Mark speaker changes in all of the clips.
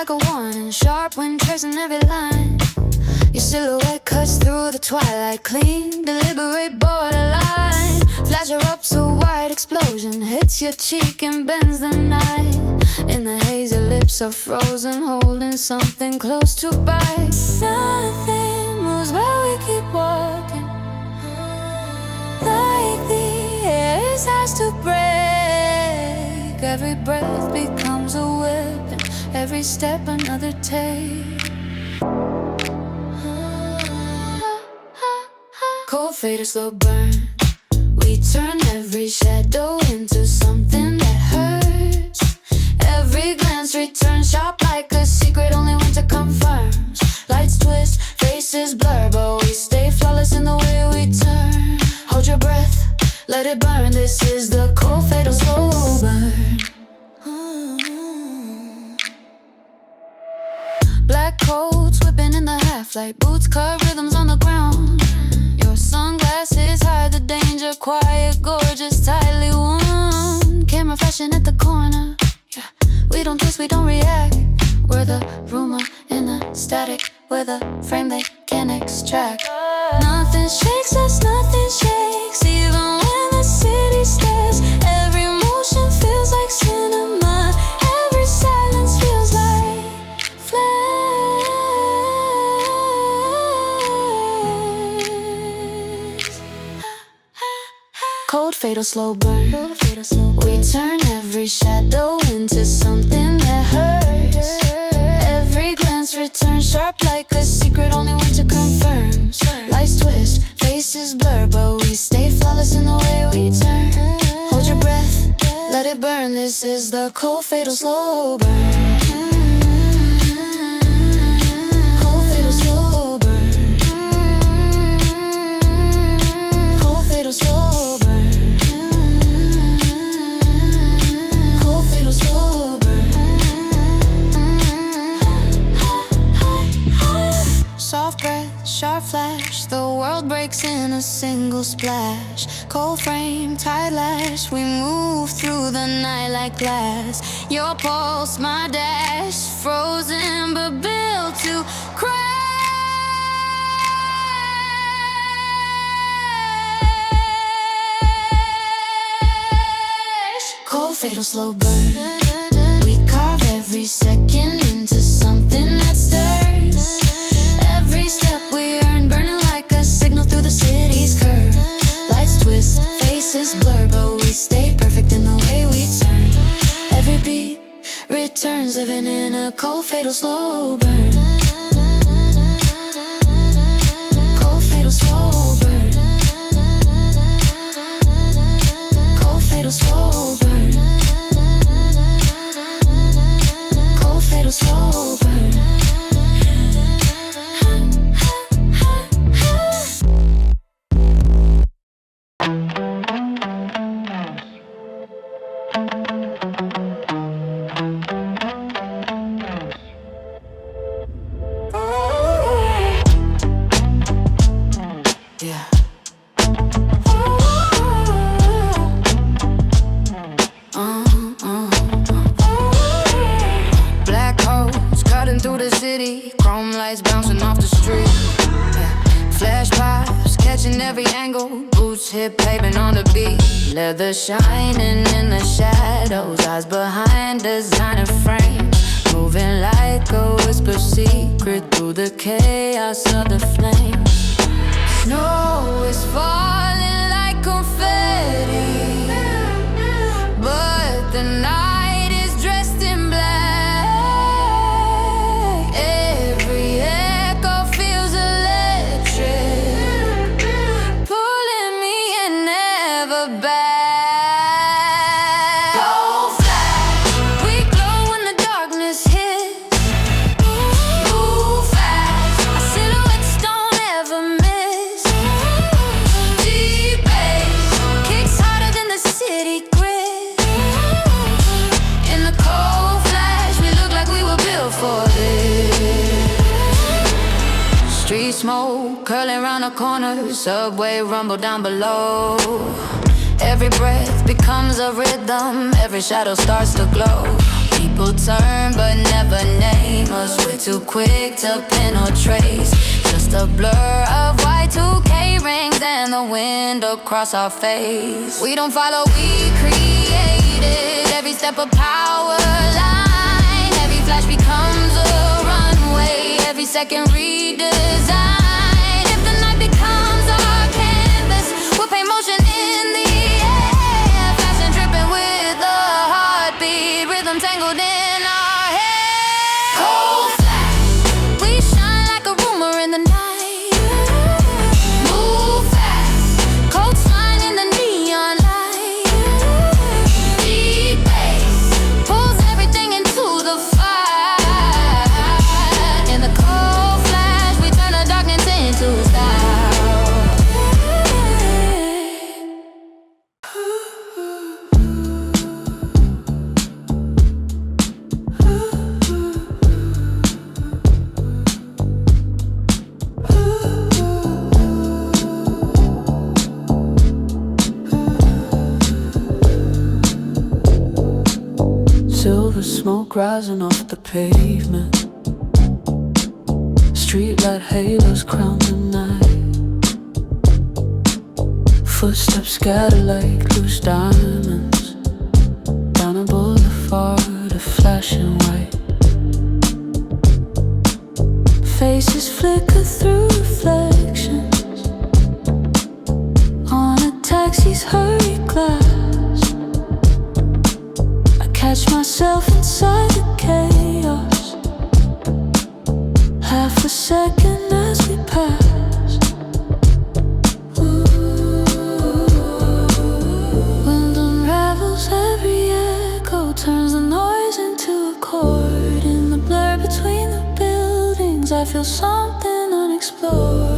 Speaker 1: like a warning, sharp when tracing every line. Your silhouette cuts through the twilight, clean, deliberate borderline. Flash erupts, a white explosion hits your cheek and bends the night. In the haze, your lips are frozen, holding something close to bite. Nothing moves while we keep walking, like the air is ours to break. Every breath becomes a weapon, every step another take. Cold fade or slow burn, we turn every shadow into something that hurts. Every glance returns sharp like a secret only winter confirms. Lights twist, faces blur, but we stay flawless in the way we turn. Hold your breath, let it burn. This is the cold fatal slow burn. Black coats whipping in the half-light, boots cut rhythms on the ground. Your sunglasses hide the danger, quiet, gorgeous, tightly wound. Camera flashing at the corner, yeah. We don't twist, we don't react. We're the rumor in the static, we're the frame they can't extract. Nothing shakes us, nothing shakes, even when the city stares. Every motion feels like cinema, every silence feels like flash. Cold, fatal, slow burn. We turn every shadow into something that hurts. Every glance returns sharp like a secret only winter confirms. Lights twist, faces blur, but we stay flawless in the way we turn. Hold your breath, let it burn. This is the cold, fatal, slow burn. Cold, fatal, slow burn. Cold, fatal, slow burn. Soft breath, sharp flash, the world breaks in a single splash. Cold frame, tight lash, we move through the night like glass. Your pulse, my dash, frozen but built to crash. Cold, fatal, slow burn. We carve every second into something that stirs. Every step we earn, burning like a signal through the city's curve. Lights twist, faces blur, but we stay perfect in the way we turn. Every beat returns, living in a cold, fatal, slow burn. Cold, fatal, slow burn. Cold, fatal, slow burn. Cold, fatal, slow burn. Yeah. Black holes cutting through the city, chrome lights bouncing off the street. Yeah. Flash pops catching every angle, boots hit pavement on the beat. Leather shining in the shadows, eyes behind designer frames, moving like a whisper secret through the chaos of the flames. Snow is falling like confetti, but the night is dressed in black. Every echo feels electric, pulling me in, never back. Go flash, we glow when the darkness hits. Move fast, our silhouettes don't ever miss. Deep bass kicks harder than the city grit. In the cold flash, we look like we were built for this. Street smoke curling around the corner, subway rumble down below. Every breath becomes a rhythm, every shadow starts to glow. We people turn but never name us. We're too quick to pin or trace. Just a blur of Y2K rings and the wind across our face. We don't follow, we create it. Every step a power line. Every flash becomes a runway. Every second redesign. If the night becomes our canvas, we'll paint motion in the air. Fashion dripping with a heartbeat. Rhythm tangled in our hair. Cold flash, we shine like a rumor in the night. Move fast, cold sign in the neon light. Deep bass pulls everything into the fight. In the cold flash, we turn the darkness into style.
Speaker 2: Silver smoke rising off the pavement. Streetlight halos crown the night. Footsteps scatter like loose diamonds down a boulevard of flashing white. Faces flicker through reflections on a taxi's hurried glass. Catch myself inside the chaos, half a second as we pass. Wind unravels every echo, turns the noise into a chord. In the blur between the buildings, I feel something unexplored.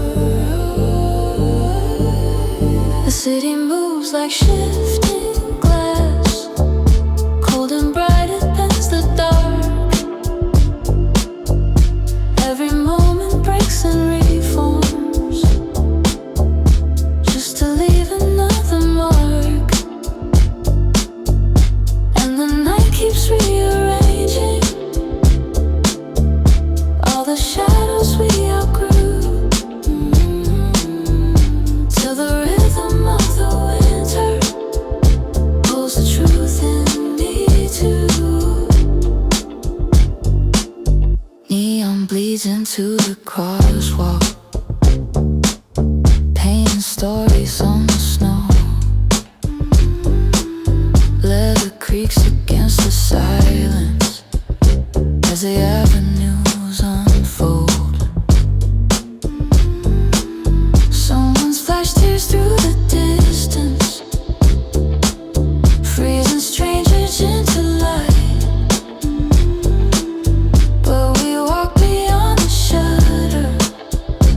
Speaker 2: The city moves like shifting glass, cold and bright, it bends the dark. Every moment breaks and reforms, just to leave another mark. And the night keeps rearranging all the shadows we outgrew, till the rhythm of the winter pulls the truth in me too. Neon bleeds into the crosswalk, painting stories on the snow. Leather creaks against the silence as the avenues unfold. Someone's flash tears through the distance, freezing strangers into light. But we walk beyond the shutter,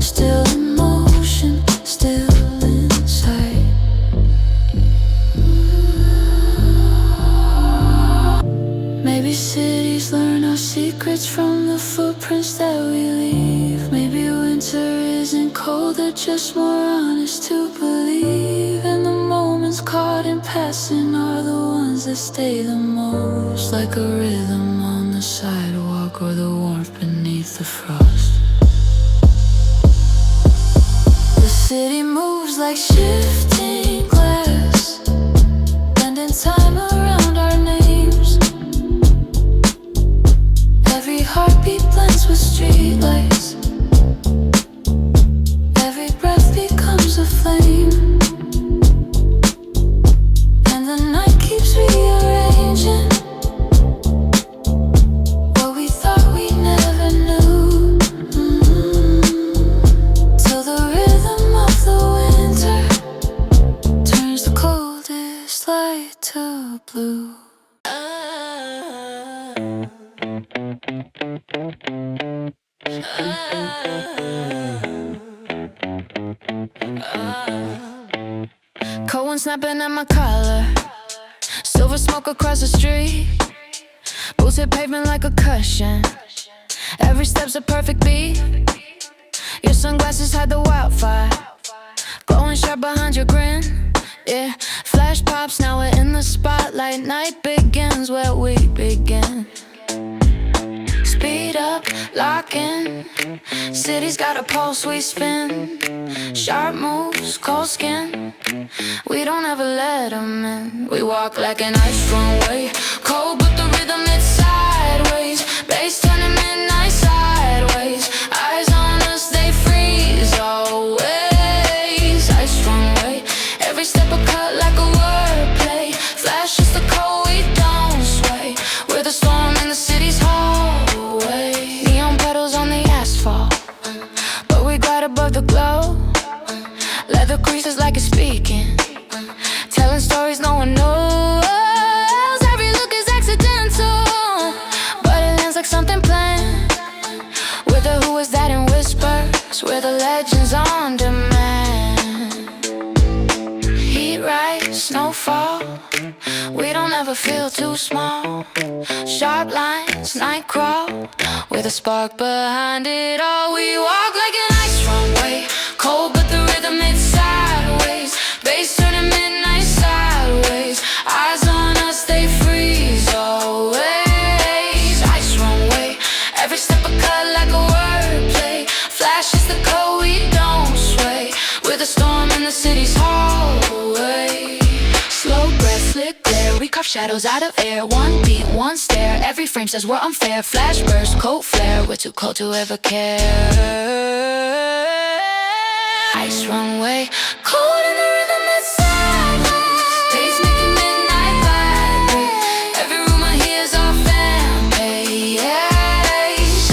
Speaker 2: still in motion, still in sight. Maybe cities learn our secrets from the footprints that we leave. Maybe winter isn't cold, they're just more honest to believe. And the moments caught in passing are the ones that stay the most, like a rhythm on the sidewalk or the warmth beneath the frost. The city moves like shifting glass, bending time around our names. Every heartbeat blends with streetlights, every breath becomes a flame. And the night keeps rearranging what we thought we never knew, till the rhythm of the winter turns the coldest light to blue. Cold wind snapping at my collar, silver smoke across the street. Boots hit pavement like a cushion, every step's a perfect beat. Your sunglasses hide the wildfire, glowing sharp behind your grin. Yeah, flash pops, now we're in the spotlight. Night begins where we begin.
Speaker 1: up, lock in. City's got a pulse, we spin. Sharp moves, cold skin. We don't ever let them in. We walk like an ice runway. Cold but the rhythm, it's sideways. Bass turning midnight sideways. Eyes on us, they freeze always. Ice runway. Every step a cut like a wordplay. Flash is the code, we don't sway. We're the storm in the city's hallway. Neon petals on the asphalt, but we glide above the glow. Leather creases like it's speaking, telling stories no one knows. Every look is accidental, but it lands like something planned. We're the who is that in whispers. We're the legends on demand. Heat rise, snowfall. We don't ever feel too small. Sharp lines, night crawl. With a spark behind it all. We walk like an ice runway. Cold but the rhythm, it's sideways. Bass turning midnight sideways. Eyes on us, they freeze always. Ice runway. Every step a cut like a wordplay. Flash is the code, we don't sway. We're the storm in the city's hallway. Slow breath, flick glare. We carve shadows out of air. One beat, one stare. Every frame says we're unfair. Flash burst, cold flare. We're too cold to ever care. Ice runway, cold in the rhythm, it's sideways. Bass making midnight vibrate. Every room I hear is our fan page.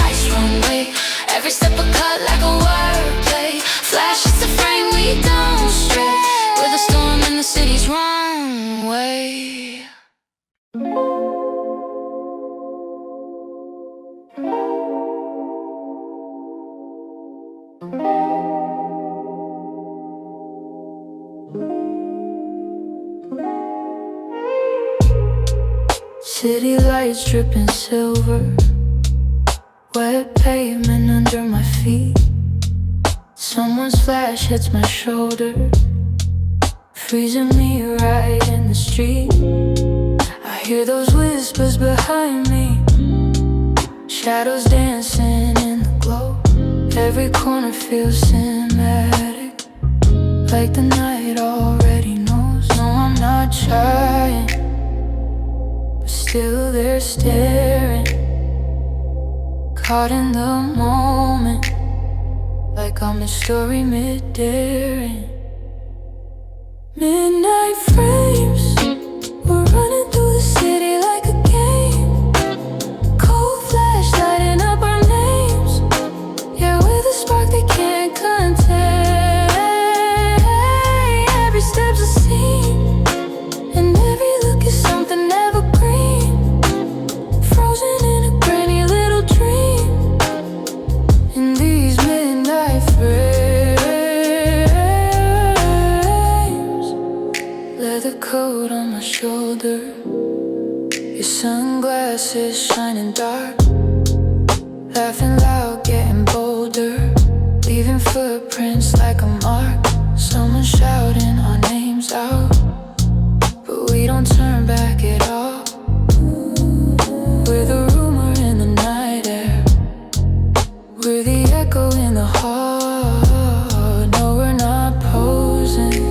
Speaker 1: Ice runway, every step a cut like a wordplay. Flash is the frame, we don't stray. We're the storm in the city's runway.
Speaker 2: City lights dripping silver. Wet pavement under my feet. Someone's flash hits my shoulder, freezing me right in the street. I hear those whispers behind me, shadows dancing in the glow. Every corner feels cinematic, like the night already knows. No, I'm not trying, but still they're staring, caught in the moment, like I'm a story mid-daring. Midnight frames, we're running through the city like a game. Cold flash lighting up our names. Yeah, with a spark they can't contain. Every step's a scene, and every look is something evergreen. Frozen in a granny little dream, in these midnight frames. Leather coat on my shoulder, your sunglasses shining dark. Laughing loud, getting bolder, leaving footprints like a mark. Someone shouting our names out, but we don't turn back at all. We're the rumor in the night air, we're the echo in the heart. No, we're not posing,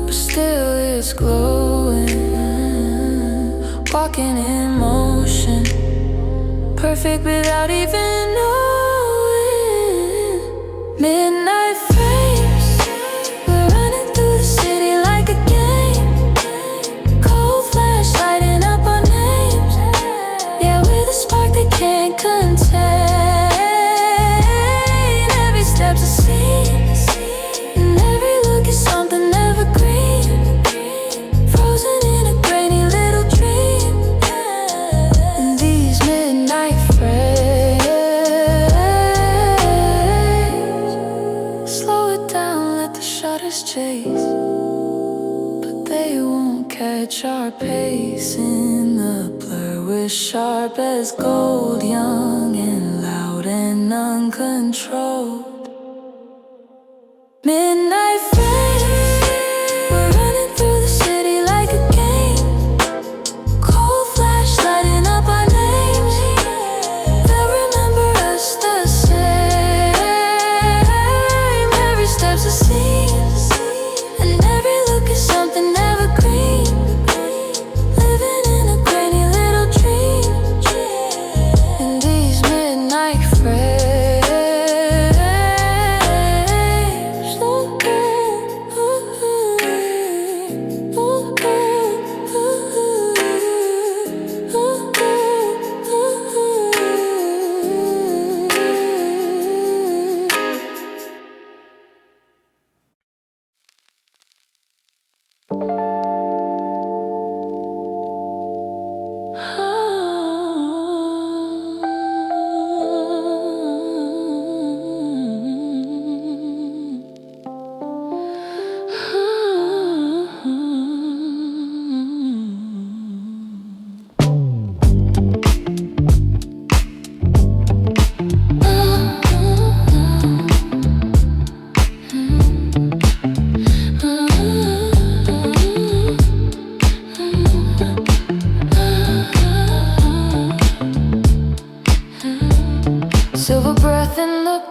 Speaker 2: but still it's glowing. Walking in motion, perfect without even knowing. Midnight frames, we're running through the city like a game. Cold flash lighting up our names. Yeah, with a spark they can't contain. Every step's a scene, and every look is something evergreen. Frozen in a grainy little dream, in these midnight frames. Slow it down, let the shutters chase, but they won't catch our pace. In the blur, we're sharp as gold, young and loud and uncontrolled. Midnight frames, we're running through the city like a game. Cold flash lighting up our names.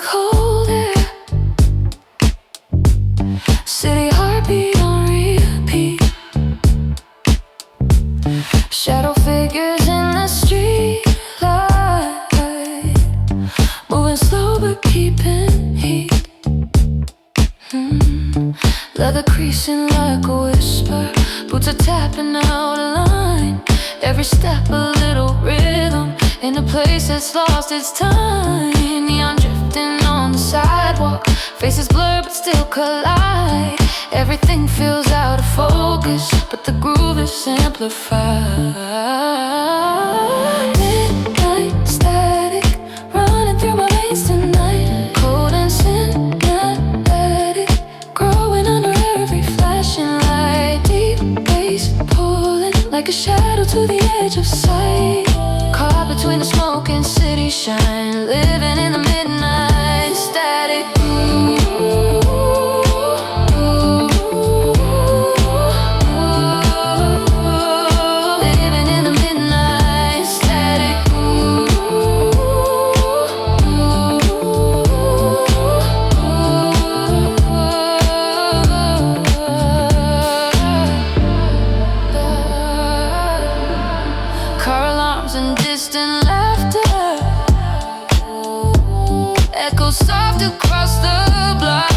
Speaker 2: cold air. City heartbeat on repeat. Shadow figures in the street light, moving slow but keeping heat. Leather creasing like a whisper, boots are tapping out a line. Every step a little rhythm, in a place that's lost its time. Neon drifting on the sidewalk, faces blur but still collide. Everything feels out of focus, but the groove is amplified. Midnight static, running through my veins tonight. Cold and cinematic, growing under every flashing light. Deep bass pulling like a shadow to the edge of sight. Caught between the smoke and city shine, living in the midnight static. Living in the midnight static. Car alarms and distant laughter echoes soft across the blocks.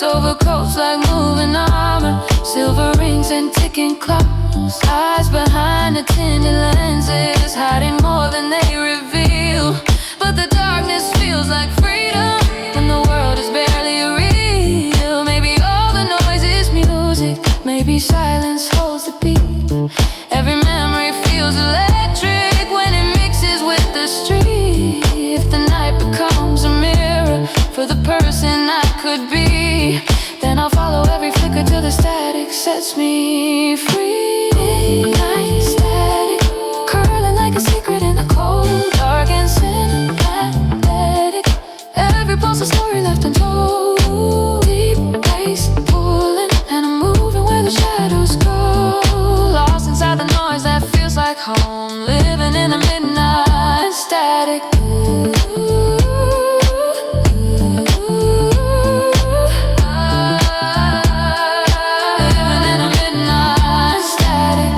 Speaker 2: Overcoats like moving armor, silver rings and ticking clocks. Eyes behind the tinted lenses, hiding more than they reveal. But the darkness feels like freedom when the world is barely real. Maybe all the noise is music, maybe silence holds the beat. Every memory feels electric when it mixes with the street. If the night becomes a mirror for the person I could be, then I'll follow every flicker till the static sets me free. Midnight static, curling like a secret in the cold. Dark and cinematic, every pulse a story left untold. Deep bass pulling, and I'm moving where the shadows go. Lost inside the noise that feels like home, living in the midnight static. Living in the midnight static.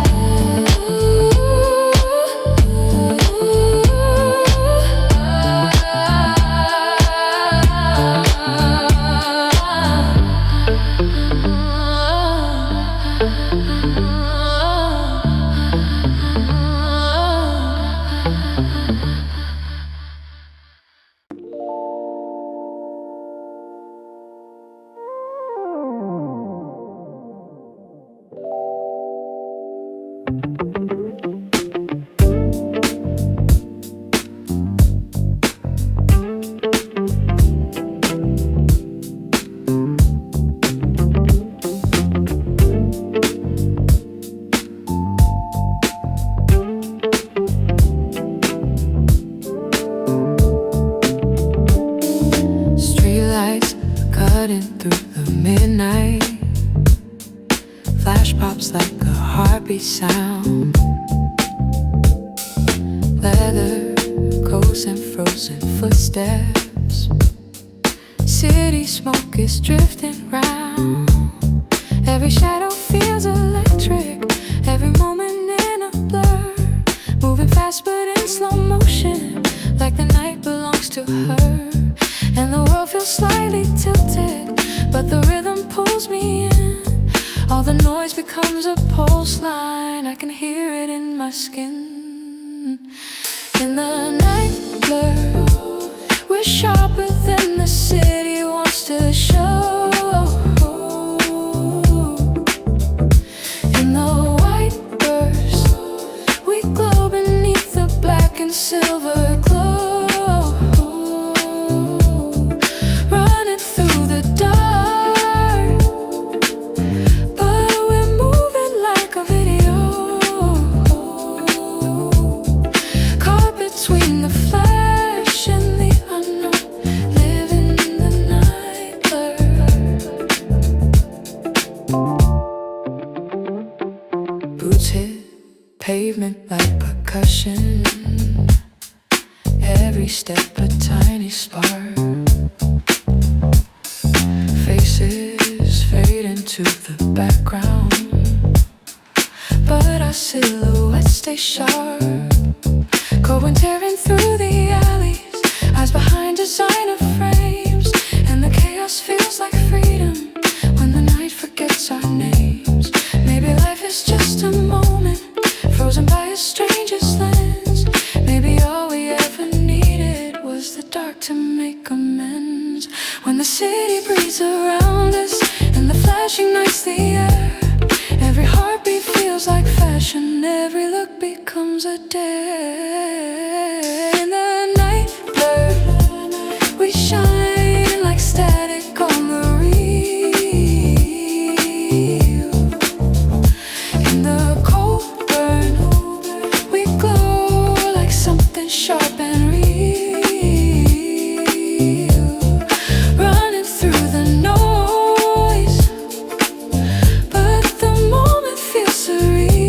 Speaker 2: Streetlights cutting through the midnight. Flash pops like a heartbeat sound. Leather coats and frozen footsteps. City smoke is drifting round. Every shadow feels electric, every moment in a blur. Moving fast but in slow motion, like the night belongs to her. And the world feels slightly tilted, but the rhythm pulls me in. All the noise becomes a pulse line, I can hear it in my skin. In the night blur, we're sharper than the city wants to show. In the white burst, we glow beneath the black and silver glow. Running through the dark, but we're moving like a video. Caught between the flash spark. Faces fade into the background, but our silhouettes stay sharp. Going tearing through the alleys, eyes behind designer frames, and the chaos feels like freedom when the night forgets our names. Maybe life is just a moment, frozen by a stranger's lens. Maybe all we ever needed was the dark to make amends. When the city breathes around us and the flashing lights the air, every heartbeat feels like fashion, every look becomes a dare. In the night blur, we shine like static on the reel. In the cold burn, we glow like something sharp and real. Running through the noise, but the moment feels surreal.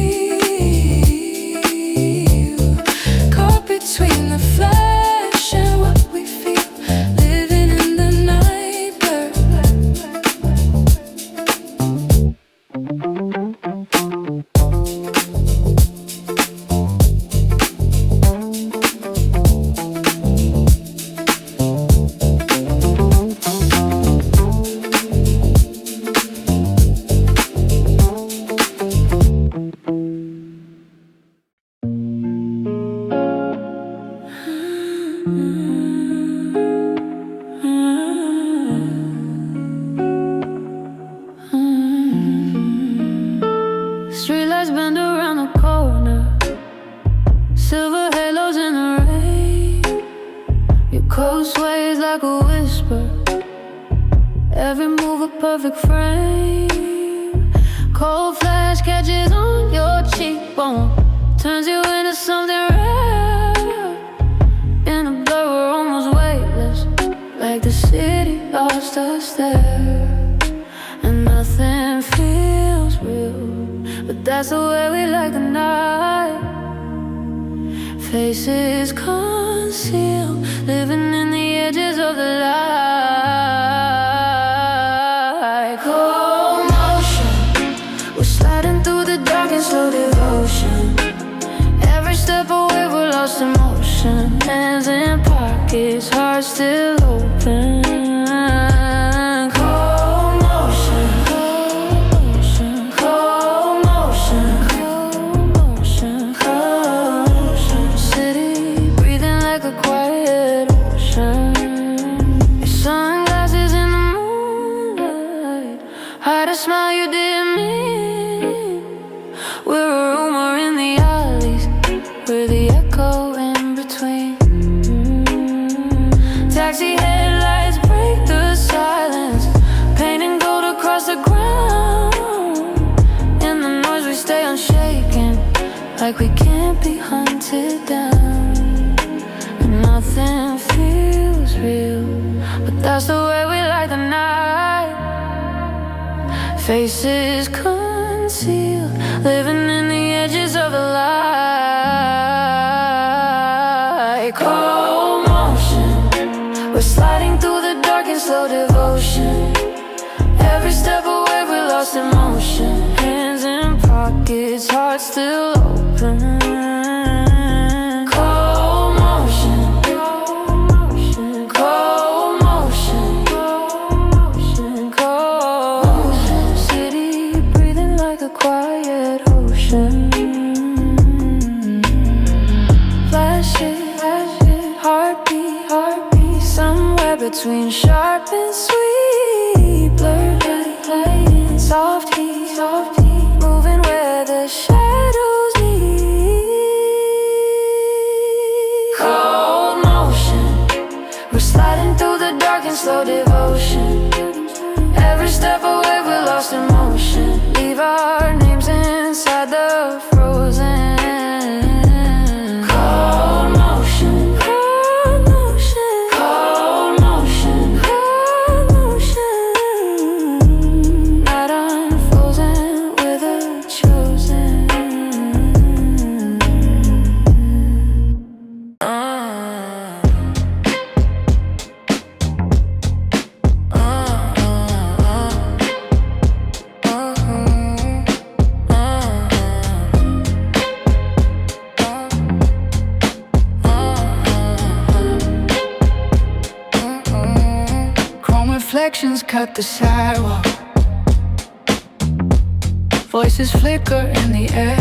Speaker 2: Caught between the flash and what we feel, living in the night blur. Streetlights bend around the corner, silver halos in the rain. Your coat sways like a whisper, every move a perfect frame. Cold flash catches on your cheekbone, turns you into something rare. In a blur we're almost weightless, like the city lost us there. And nothing feels real, but that's the way we like the night. Faces concealed, living in the edges of the light. Cold motion, we're sliding through the dark in slow devotion. Every step away we're lost in motion. Hands in pockets, hearts still open. Hide a smile you didn't mean. We're a rumor in the alleys, we're the echo in between. Taxi headlights break the silence, painting gold across the ground. In the noise we stay unshaken, like we can't be hunted down. And nothing feels real, but that's the way we like the night. Faces concealed, living in the edges of the light. Cold motion, we're sliding through the dark in slow devotion. Every step away we're lost in motion. Hands in pockets, hearts still open. Cold motion, cold motion, cold motion, cold motion. City breathing like a quiet ocean. Flashing, heartbeat, heartbeat, somewhere between sharp and sweet. Blurred light, soft heat, moving where the shadows meet. Cold motion, we're sliding through the dark in slow devotion. Every step away we're lost in motion. Leave our names inside the frozen. Cold motion, cold motion, cold motion, cold motion. Night unfrozen, we're the chosen. reflections cut the sidewalk. Voices flicker in the air.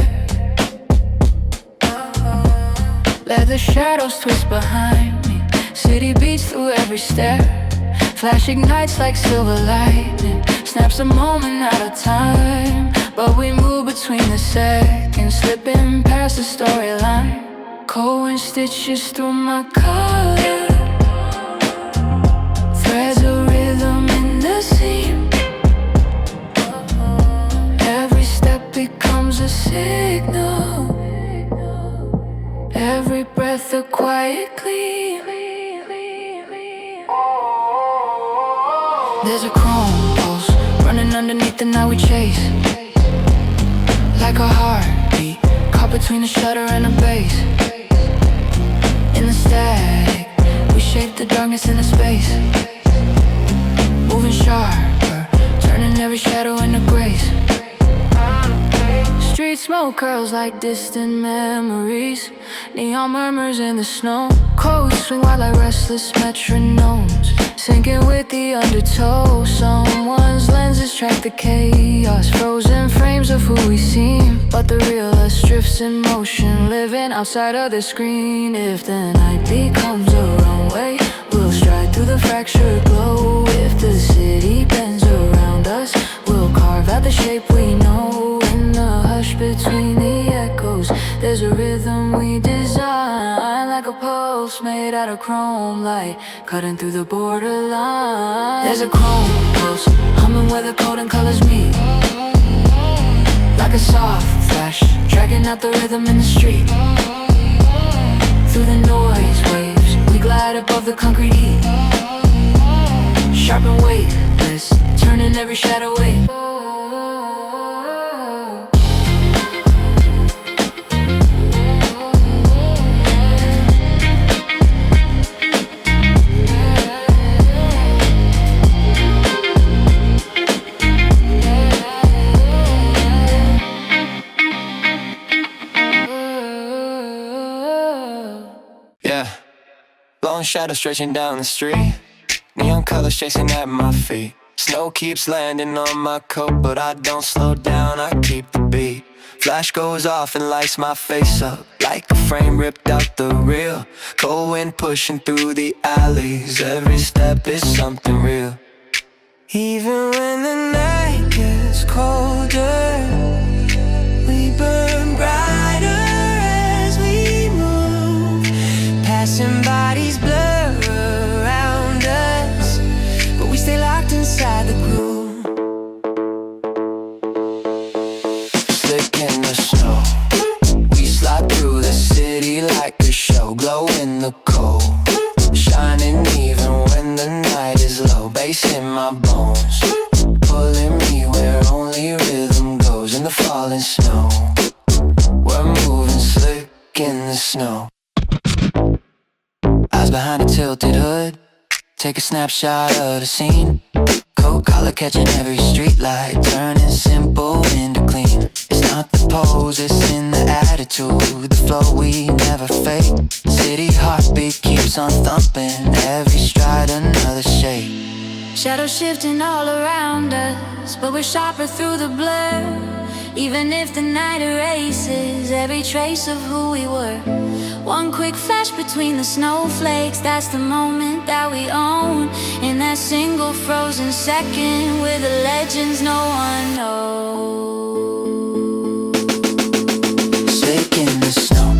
Speaker 2: Leather shadows twist behind me. City beats through every step. Flash ignites like silver lightning. Snaps a moment out of time. But we move between the seconds, slipping past the storyline. Cold wind stitches through my collar. Threads of rhythm in the seam. Every step becomes a signal. Every breath a quiet gleam. There's a chrome pulse running underneath the night we chase. Like a heartbeat caught between a shudder and a bass. In the static, we shape the darkness into space. Moving sharper, turning every shadow into grace. Street smoke curls like distant memories. Neon murmurs in the snow. Codes swing wide like restless metronomes, sinking with the undertow. Someone's lenses track the chaos, frozen frames of who we seem. But the real us drifts in motion, living outside of the screen. If the night becomes a runway, we'll stride through the fractured glow. If the city bends around us, we'll carve out the shape we know. In the hush between the echoes, there's a rhythm we design. Like a pulse made out of chrome light, cutting through the borderline. There's a chrome pulse, humming where the code and colors meet. Like a soft flash, dragging out the rhythm in the street. Through the noise waves, we glide above the concrete heat. Sharp and weightless, turning every shadow weight.
Speaker 3: Long shadows stretching down the street. Neon colors chasing at my feet. Snow keeps landing on my coat, but I don't slow down, I keep the beat. Flash goes off and lights my face up like a frame ripped out the reel. Cold wind pushing through the alleys. Every step is something real. Even when the night gets colder, we burn brighter as we move. Passing bodies blur around us, but we stay locked inside the groove. Slick in the snow, we slide through the city like a show. Glow in the cold, shining even when the night is low. Bass in my bones, pulling me where only rhythm goes. In the falling snow, we're moving slick in the snow. Eyes behind a tilted hood, take a snapshot of the scene. Coat collar catching every street light, turning simple into clean. It's not the pose, it's in the attitude, the flow we never fake. City heartbeat keeps on thumping, every stride another shape.
Speaker 1: Shadows shifting all around us, but we're sharper through the blur. Even if the night erases every trace of who we were. One quick flash between the snowflakes, that's the moment that we own. In that single frozen second, we're the legends no one knows.
Speaker 3: Slick in the snow,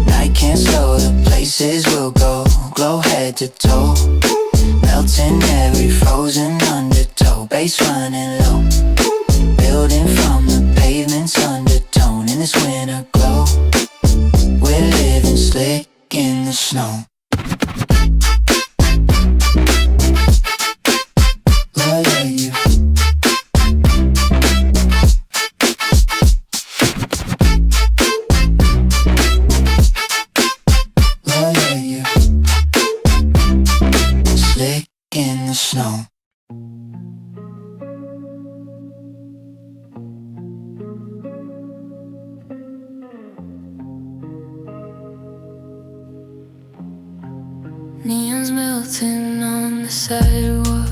Speaker 3: night can't slow the places we'll go. Glow head to toe, melting every frozen undertow. Bass running low, building from the pavement's undertone. In this winter glow, we're living slick in the snow. Love you. Love you. Slick in the snow.
Speaker 1: Neon's melting on the sidewalk.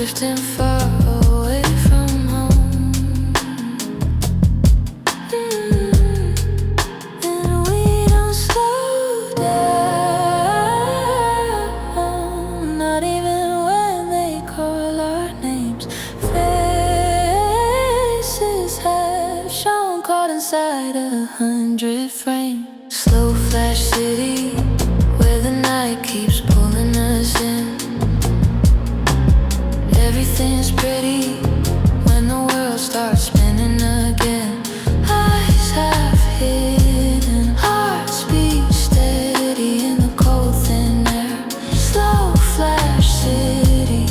Speaker 2: drifting far away from home. And we don't slow down, not even when they call our names. Faces have shown caught inside 100 frames. Slow flash city, where the night keeps pulling us in. Everything's pretty when the world starts spinning again. Eyes half hidden, hearts beat steady in the cold thin air. Slow flash city,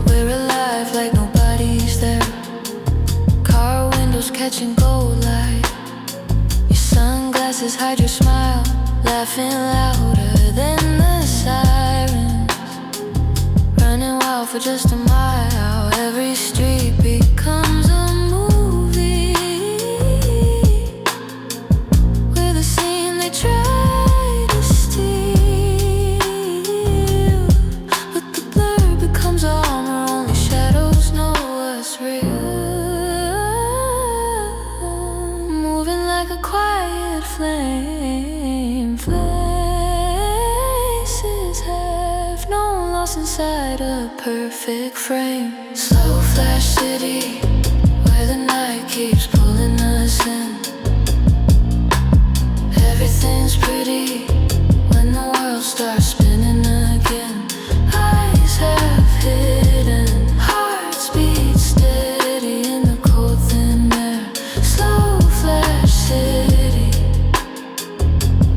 Speaker 2: we're alive like nobody's there. Car windows catching gold light, your sunglasses hide your smile, laughing louder than the sirens, running wild for just a mile. Every street becomes a movie, with a scene they try to steal, but the blur becomes armor, only shadows know what's real. Moving like a quiet flame, faces have no loss inside a perfect frame. Slow flash city, where the night keeps pulling us in. Everything's pretty when the world starts spinning again. Eyes half hidden, hearts beat steady in the cold thin air. Slow flash city,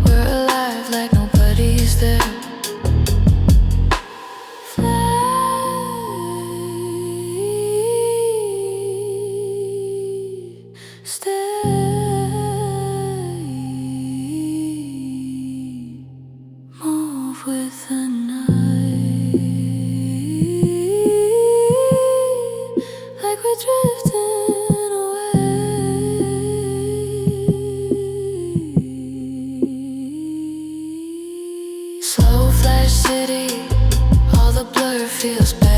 Speaker 2: we're alive like nobody's there. Move with the night, like we're drifting away. Slow flash city, all the blur feels better.